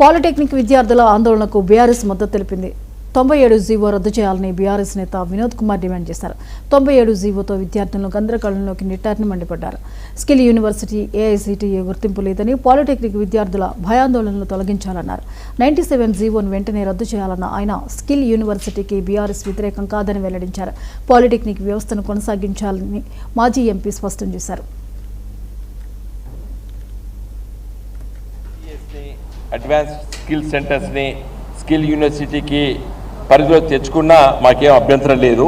Polytechnic విద్యార్థుల ఆందోళనకు BRS మద్దతు తెలిపింది. 97 జీవో రద్దు చేయాలని బీఆర్ఎస్ నేత వినోద్ కుమార్ డిమాండ్ చేశారు. 97 జీవోతో విద్యార్థులను గందరగోళంలోకి నెట్టారని మండిపడ్డారు. స్కిల్ యూనివర్సిటీ ఏఐసిటిఈ గుర్తింపు లేదని పాలిటెక్నిక్ విద్యార్థుల భయాందోళనలు తొలగించాలన్నారు. 97 జీవోను వెంటనే రద్దు చేయాలన్న ఆయన స్కిల్ యూనివర్సిటీకి బీఆర్ఎస్ వ్యతిరేకం కాదని వెల్లడించారు. పాలిటెక్నిక్ వ్యవస్థను కొనసాగించాలని మాజీ ఎంపీ స్పష్టం చేశారు. అడ్వాన్స్డ్ స్కిల్ సెంటర్స్ని స్కిల్ యూనివర్సిటీకి పరిధిలో తెచ్చుకున్నా మాకేం అభ్యంతరం లేదు.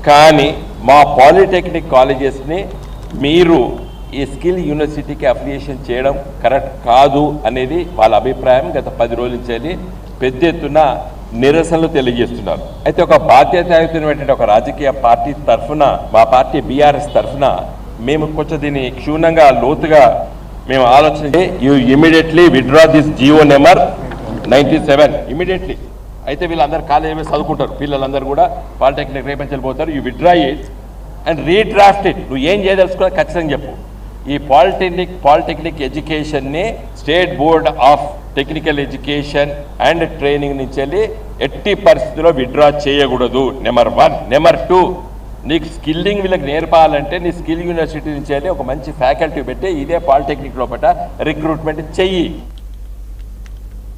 కానీ మా పాలిటెక్నిక్ కాలేజెస్ని మీరు ఈ స్కిల్ యూనివర్సిటీకి అఫిలియేషన్ చేయడం కరెక్ట్ కాదు అనేది వాళ్ళ అభిప్రాయం. గత 10 రోజుల నుంచి పెద్ద ఎత్తున నిరసనలు తెలియజేస్తున్నారు. అయితే ఒక బాధ్యతాయుతమైనటువంటి ఒక రాజకీయ పార్టీ తరఫున మా పార్టీ బీఆర్ఎస్ తరఫున మేము కొంచెం దీన్ని క్షుణ్ణంగా లోతుగా మేము ఆలోచన you immediately withdraw this Jio number 97 immediately. అయితే వీళ్ళందరూ కాలేజీ చదువుకుంటారు, పిల్లలందరూ కూడా పాలిటెక్నిక్ రేపంచెలు పోతారు. You withdraw it and redraft it. నువ్వు ఏం చేయదలుచుకున్నా ఖచ్చితంగా చెప్పు. ఈ పాలిటెక్నిక్ ఎడ్యుకేషన్ని state board of technical education and training నుంచి వెళ్ళి ఎట్టి పరిస్థితుల్లో విత్డ్రా చేయకూడదు. నెంబర్ 1. నెంబర్ 2, నీకు స్కిల్లింగ్ వీళ్ళకి నేర్పాలంటే నీ స్కిల్ యూనివర్సిటీ నుంచి వెళ్ళి ఒక మంచి ఫ్యాకల్టీ పెట్టి ఇదే పాలిటెక్నిక్ లోపల రిక్రూట్మెంట్ చెయ్యి.